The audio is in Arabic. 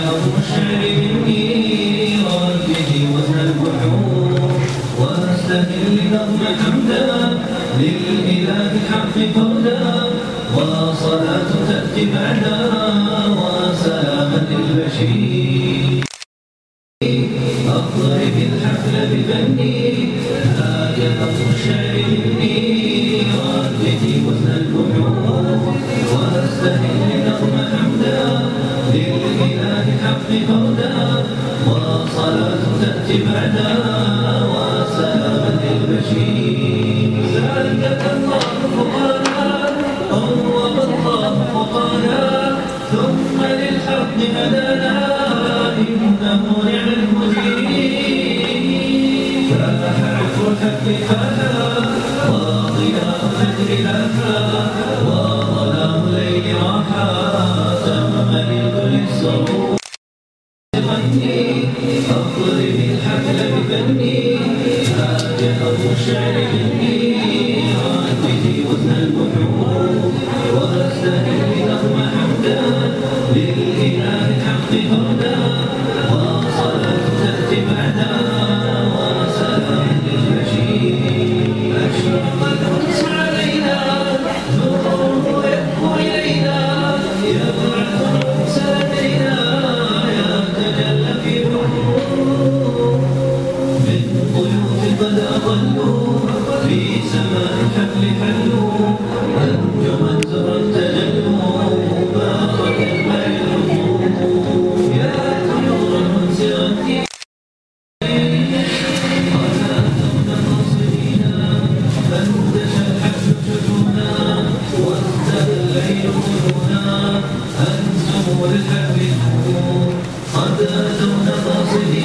نظم الشعر مني ورددي وزن البحور واستهل نظم حمدا للإله الحق فردا وصلاة تأتي بعدا وسلاما للبشير أضرب الحفل بفني هذا نظم الشعر مني ورددي وزن البحور واستهل نظم حمدا للإله الحق فردا وصلاة تأتي بعدا وسلاما للبشير سألك الله فقانا قوم الله فقانا ثم للحق هدانا إنه نعم المدير فاح عفو الحق فاحا وضياء الفجر لاحا وظلام الليل راحا تم لكل السرور غني أضرب الحفل بفني هاجر أبو الشعر مني رددي وزن البحور واستهل نظم حمدا للإله الحق فردا وصلاة تأتي بعدا وسلام للبشير أشرق القدس علينا نوره يهفو إلينا يبعث الأنس لدينا يتجلى في بحور من ضيوف قد أضلوا في سماء الحفل حلوا أنجما زرا تجلوا بارك الماء الركوب يا طيور الأنس غني قناتون ناصرينا فانتشى الحفل شجونا وازداد الليل ظلونا أنزموا للحفل النور قد أتونا ناصرين